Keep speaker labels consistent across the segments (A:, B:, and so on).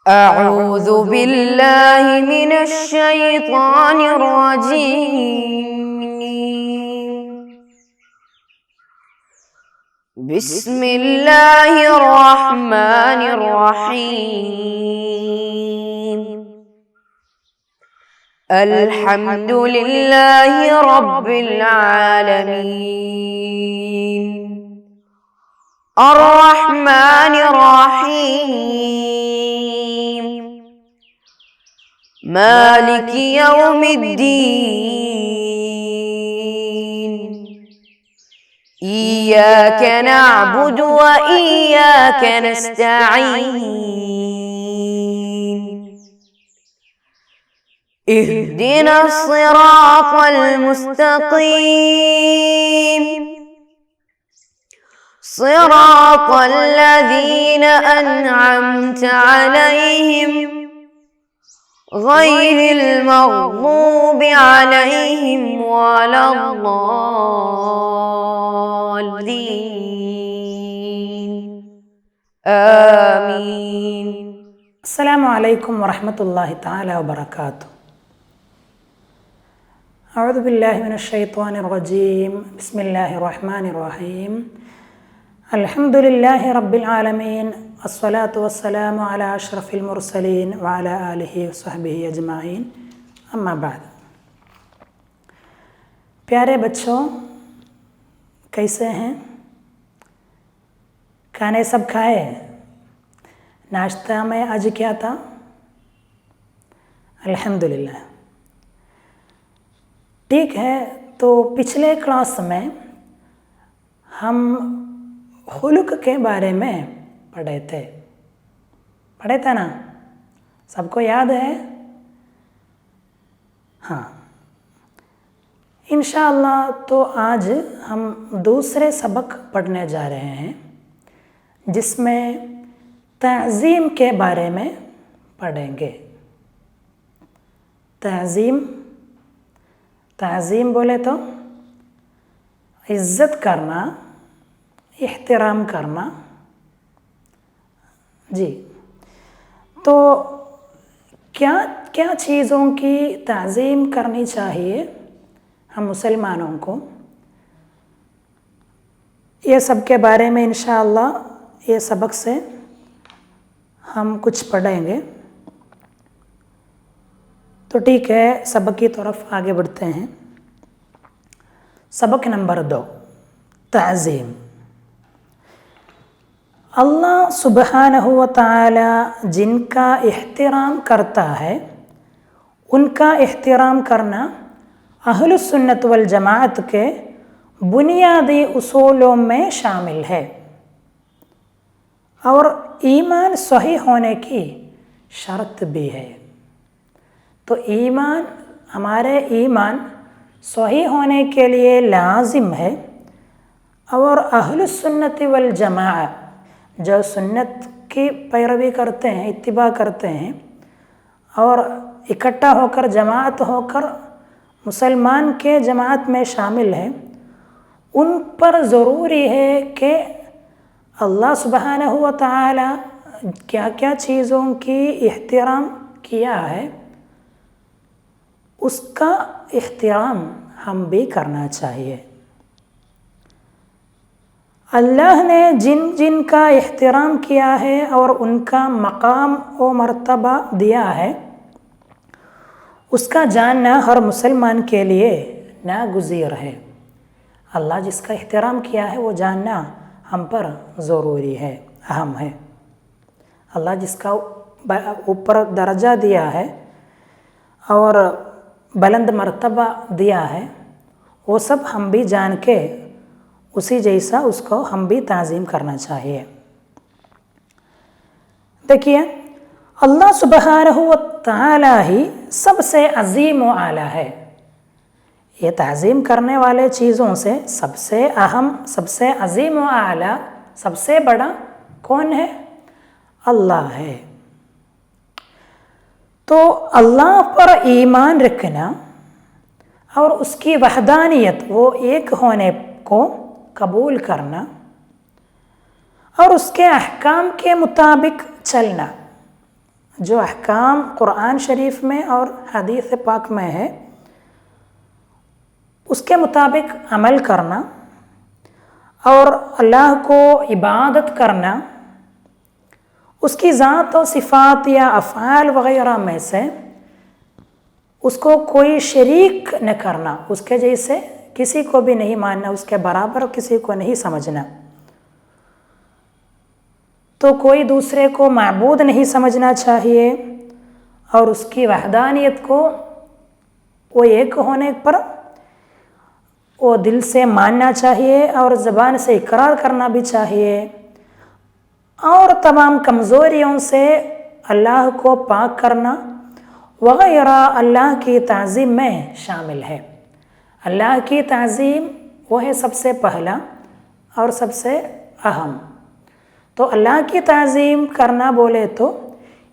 A: أعوذ بالله من الشيطان الرجيم. بسم الله الرحمن الرحيم. الحمد لله رب العالمين. الرحمن الرحيم. مالك يوم الدين. إياك نعبد وإياك نستعين. اهدنا الصراط المستقيم. صراط الذين أنعمت عليهم غير المغضوب عليهم ولا الضالين. آمين.
B: السلام عليكم ورحمة الله تعالى وبركاته. أعوذ بالله من الشيطان الرجيم. بسم الله الرحمن الرحيم. الحمد لله رب العالمين. الصلاة والسلام على أشرف المرسلين وعلى آله وصحبه أجمعين. أما بعد. پیارے بچوں، کیسے ہیں؟ کھانے سب کھائے؟ ناشتہ میں آج کیا تھا؟ الحمدللہ. ٹھیک ہے، تو پچھلے کلاس میں ہم خلق کے بارے میں پڑھے تھے نا؟ سب کو یاد ہے؟ ہاں، انشاءاللہ تو آج ہم دوسرے سبق پڑھنے جا رہے ہیں جس میں تعظیم کے بارے میں پڑھیں گے. تعظیم بولے تو عزت کرنا، احترام کرنا. جی، تو کیا چیزوں کی تعظیم کرنی چاہیے ہم مسلمانوں کو، یہ سب کے بارے میں انشاءاللہ یہ سبق سے ہم کچھ پڑھیں گے. تو ٹھیک ہے، سبق کی طرف آگے بڑھتے ہیں. سبق نمبر 2، تعظیم. اللہ سبحانہ و تعالی جن کا احترام کرتا ہے ان کا احترام کرنا اہل السنت والجماعت کے بنیادی اصولوں میں شامل ہے اور ایمان صحیح ہونے کی شرط بھی ہے. تو ہمارے ایمان صحیح ہونے کے لیے لازم ہے، اور اہل السنت والجماعت جو سنت کی پیروی کرتے ہیں، اتباع کرتے ہیں اور اکٹھا ہو کر جماعت ہو کر مسلمان کے جماعت میں شامل ہیں، ان پر ضروری ہے کہ اللہ سبحانہ و تعالی کیا کیا چیزوں کی احترام کیا ہے اس کا احترام ہم بھی کرنا چاہیے. اللہ نے جن کا احترام کیا ہے اور ان کا مقام و مرتبہ دیا ہے اس کا جاننا ہر مسلمان کے لیے ناگزیر ہے. اللہ جس کا احترام کیا ہے وہ جاننا ہم پر ضروری ہے، اہم ہے. اللہ جس کا اوپر درجہ دیا ہے اور بلند مرتبہ دیا ہے وہ سب ہم بھی جان کے اسی جیسا اس کو ہم بھی تعظیم کرنا چاہیے. دیکھیے، اللہ سبحانہ و تعالی ہی سب سے عظیم و اعلیٰ ہے. یہ تعظیم کرنے والے چیزوں سے سب سے اہم، سب سے عظیم و اعلیٰ، سب سے بڑا کون ہے؟ اللہ ہے. تو اللہ پر ایمان رکھنا اور اس کی وحدانیت، وہ ایک ہونے کو قبول کرنا اور اس کے احکام کے مطابق چلنا، جو احکام قرآن شریف میں اور حدیث پاک میں ہے اس کے مطابق عمل کرنا اور اللہ کو عبادت کرنا، اس کی ذات و صفات یا افعال وغیرہ میں سے اس کو کوئی شریک نہ کرنا، اس کے جیسے کسی کو بھی نہیں ماننا، اس کے برابر کسی کو نہیں سمجھنا، تو کوئی دوسرے کو معبود نہیں سمجھنا چاہیے اور اس کی وحدانیت کو وہ ایک ہونے پر وہ دل سے ماننا چاہیے اور زبان سے اقرار کرنا بھی چاہیے، اور تمام کمزوریوں سے اللہ کو پاک کرنا وغیرہ اللہ کی تعظیم میں شامل ہے۔ اللہ کی تعظیم وہ ہے سب سے پہلا اور سب سے اہم، تو اللہ کی تعظیم کرنا بولے تو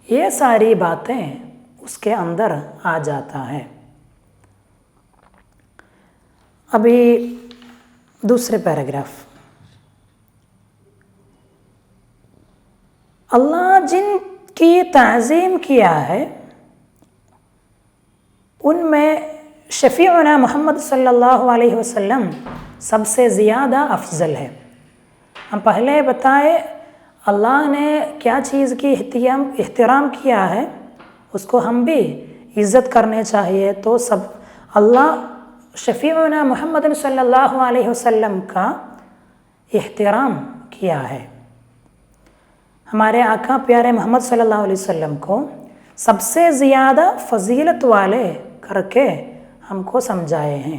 B: یہ ساری باتیں اس کے اندر آ جاتا ہے۔ ابھی دوسرے پیراگراف، اللہ جن کی تعظیم کیا ہے ان میں شفیعنا محمد صلی اللہ علیہ وسلم سب سے زیادہ افضل ہے۔ ہم پہلے بتائے اللہ نے کیا چیز کی احترام کیا ہے، اس کو ہم بھی عزت کرنے چاہیے، تو سب اللہ شفیعنا محمد صلی اللہ علیہ وسلم کا احترام کیا ہے۔ ہمارے آقا پیارے محمد صلی اللہ علیہ وسلم کو سب سے زیادہ فضیلت والے کر کے ہم کو سمجھائے ہیں۔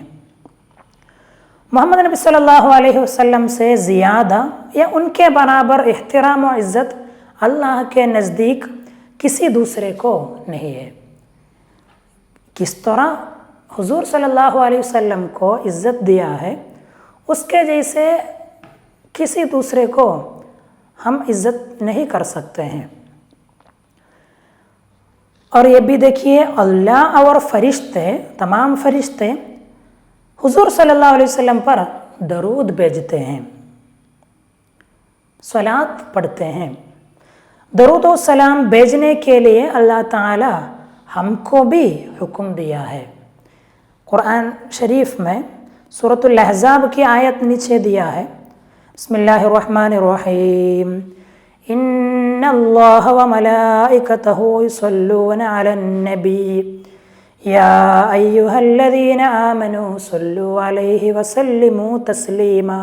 B: محمد نبی صلی اللہ علیہ وسلم سے زیادہ یا ان کے برابر احترام و عزت اللہ کے نزدیک کسی دوسرے کو نہیں ہے۔ کس طرح حضور صلی اللہ علیہ وسلم کو عزت دیا ہے، اس کے جیسے کسی دوسرے کو ہم عزت نہیں کر سکتے ہیں۔ اور یہ بھی دیکھیے اللہ اور فرشتے، تمام فرشتے حضور صلی اللہ علیہ وسلم پر درود بھیجتے ہیں، صلوات پڑھتے ہیں۔ درود و سلام بھیجنے کے لیے اللہ تعالی ہم کو بھی حکم دیا ہے۔ قرآن شریف میں سورۃ الاحزاب کی آیت نیچے دیا ہے، بسم اللہ الرحمن الرحیم، ان اللہ وملائکتہ یصلون علی النبی یا ایہا الذین آمنوا صلوا علیہ وسلموا تسلیما۔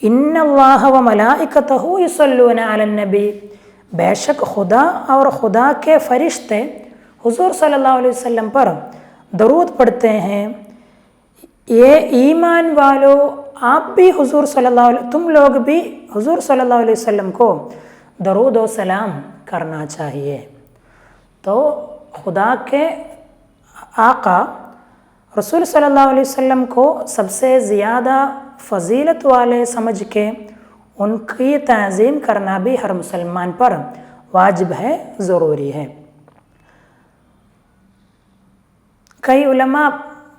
B: ان اللہ وملائکتہ یصلون علی النبی، بے شک خدا اور خدا کے فرشتے حضور صلی اللہ علیہ وسلم پر درود پڑھتے ہیں۔ یہ ایمان والو، آپ بھی حضور صلی اللہ علیہ، تم لوگ بھی حضور صلی اللہ علیہ وسلم کو درود و سلام کرنا چاہیے۔ تو خدا کے آقا رسول صلی اللہ علیہ وسلم کو سب سے زیادہ فضیلت والے سمجھ کے ان کی تعظیم کرنا بھی ہر مسلمان پر واجب ہے، ضروری ہے۔ کئی علماء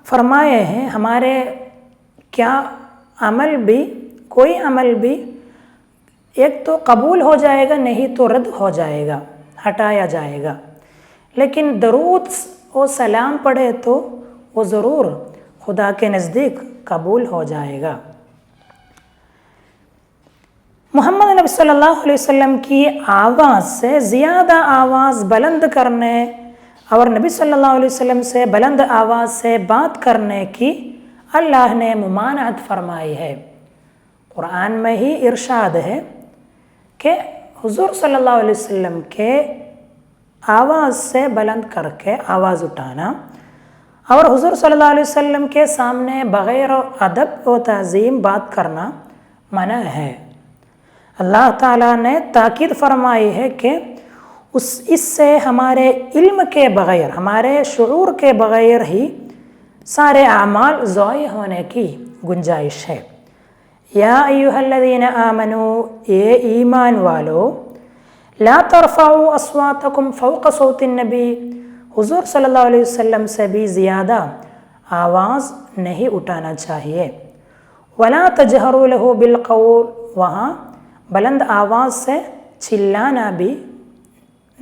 B: فرمائے ہیں ہمارے کیا عمل بھی، کوئی عمل بھی ایک تو قبول ہو جائے گا، نہیں تو رد ہو جائے گا، ہٹایا جائے گا، لیکن درود و سلام پڑھے تو وہ ضرور خدا کے نزدیک قبول ہو جائے گا۔ محمد نبی صلی اللہ علیہ وسلم کی آواز سے زیادہ آواز بلند کرنے اور نبی صلی اللہ علیہ وسلم سے بلند آواز سے بات کرنے کی اللہ نے ممانعت فرمائی ہے۔ قرآن میں ہی ارشاد ہے کہ حضور صلی اللہ علیہ وسلم کے آواز سے بلند کر کے آواز اٹھانا اور حضور صلی اللہ علیہ وسلم کے سامنے بغیر ادب و تعظیم بات کرنا منع ہے۔ اللہ تعالیٰ نے تاکید فرمائی ہے کہ اس سے ہمارے علم کے بغیر، ہمارے شعور کے بغیر ہی سارے اعمال ضائع ہونے کی گنجائش ہے۔ یا ایھا الذین آمنوا، اے ایمان والو، لا ترفعوا اصواتکم فوق صوت النبی، حضور صلی اللہ علیہ وسلم سے بھی زیادہ آواز نہیں اٹھانا چاہیے۔ ولا تجہروا لہ بالقول، وہاں بلند آواز سے چلانا بھی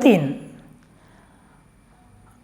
B: 3,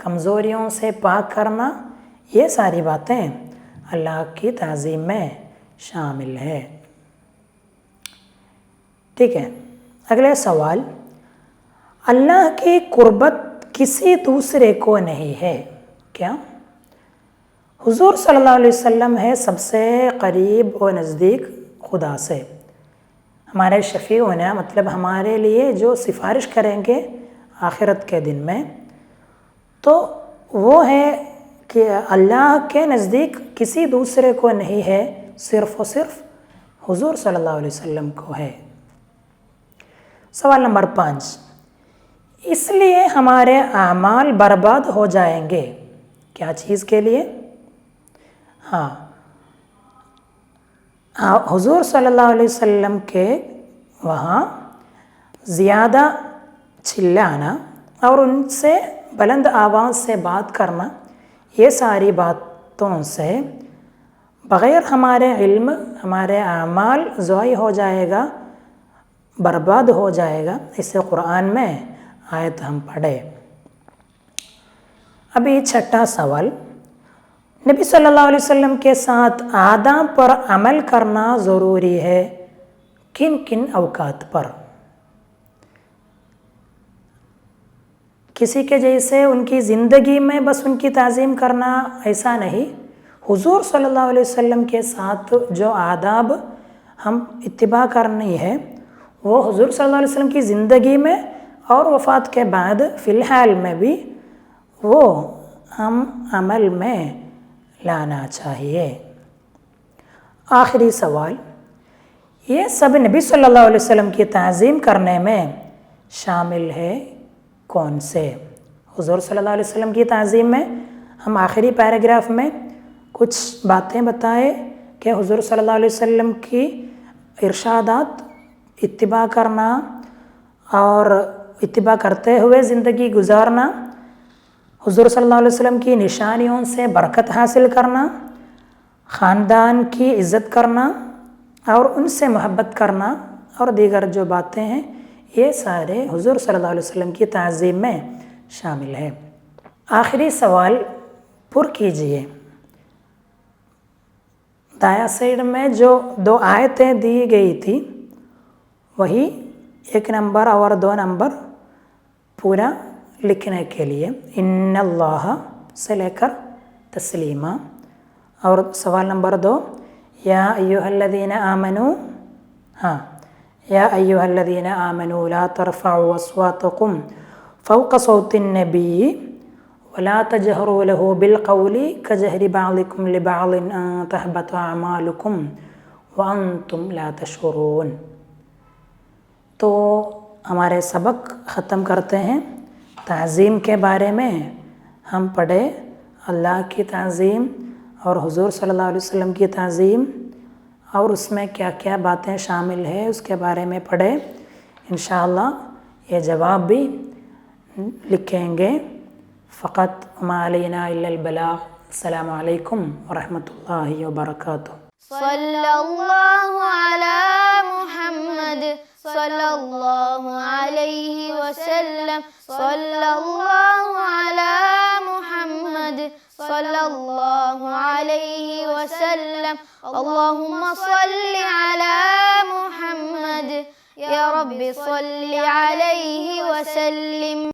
B: کمزوریوں سے پاک کرنا، یہ ساری باتیں اللہ کی تعظیم میں شامل ہے۔ ٹھیک ہے، اگلے سوال، اللہ کی قربت کسی دوسرے کو نہیں ہے کیا؟ حضور صلی اللہ علیہ وسلم ہے سب سے قریب و نزدیک خدا سے، ہمارے شفیع ہونا مطلب ہمارے لیے جو سفارش کریں گے آخرت کے دن میں، تو وہ ہے کہ اللہ کے نزدیک کسی دوسرے کو نہیں ہے، صرف و صرف حضور صلی اللہ علیہ وسلم کو ہے۔ سوال نمبر 5، اس لیے ہمارے اعمال برباد ہو جائیں گے، کیا چیز کے لیے؟ حضور صلی اللہ علیہ وسلم کے وہاں زیادہ چلانا اور ان سے بلند آواز سے بات کرنا، یہ ساری باتوں سے بغیر ہمارے علم ہمارے اعمال ضائع ہو جائے گا، برباد ہو جائے گا۔ اسے قرآن میں آیت ہم پڑھے۔ ابھی 6واں سوال، نبی صلی اللہ علیہ وسلم کے ساتھ آداب پر عمل کرنا ضروری ہے، کن کن اوقات پر؟ کسی کے جیسے ان کی زندگی میں بس ان کی تعظیم کرنا ایسا نہیں، حضور صلی اللہ علیہ وسلم کے ساتھ جو آداب ہم اتباع کرنی ہے وہ حضور صلی اللہ علیہ وسلم کی زندگی میں اور وفات کے بعد فی الحال میں بھی وہ ہم عمل میں لانا چاہیے۔ آخری سوال، یہ سب نبی صلی اللہ علیہ وسلم کی تعظیم کرنے میں شامل ہے کون سے؟ حضور صلی اللہ علیہ وسلم کی تعظیم میں ہم آخری پیراگراف میں کچھ باتیں بتائے کہ حضور صلی اللہ علیہ وسلم کی ارشادات اتباع کرنا اور اتباع کرتے ہوئے زندگی گزارنا، حضور صلی اللہ علیہ وسلم کی نشانیوں سے برکت حاصل کرنا، خاندان کی عزت کرنا اور ان سے محبت کرنا اور دیگر جو باتیں ہیں، یہ سارے حضور صلی اللہ علیہ وسلم کی تعظیم میں شامل ہے۔ آخری سوال پر کیجئے، دایاں سائیڈ میں جو 2 آیتیں دی گئی تھی وہی 1 نمبر اور 2 نمبر پورا لکھنے کے لیے، ان اللہ سے لے کر تسلیمہ، اور سوال نمبر 2، یا ایھا الذین آمنوا، یا ایھا الذین آمنوا لا ترفعوا اصواتکم فوق صوت النبی ولا تجہروا له بالقول کجہر بعضکم لبعض ان تحبط اعمالکم وانتم لا تشعرون۔ تو ہمارے سبق ختم کرتے ہیں۔ تعظیم کے بارے میں ہم پڑھے، اللہ کی تعظیم اور حضور صلی اللہ علیہ وسلم کی تعظیم اور اس میں کیا کیا باتیں شامل ہیں اس کے بارے میں پڑھے۔ انشاءاللہ یہ جواب بھی لکھیں گے۔ فقط وما علینا الا البلاغ۔ السلام علیکم ورحمۃ اللہ وبرکاتہ۔
C: صلی اللہ علی محمد صلی اللہ علیہ وسلم، صلی اللہ علی محمد صلی اللہ علیہ وسلم، اللہم صلی علی محمد، یا رب صلی علیہ وسلم۔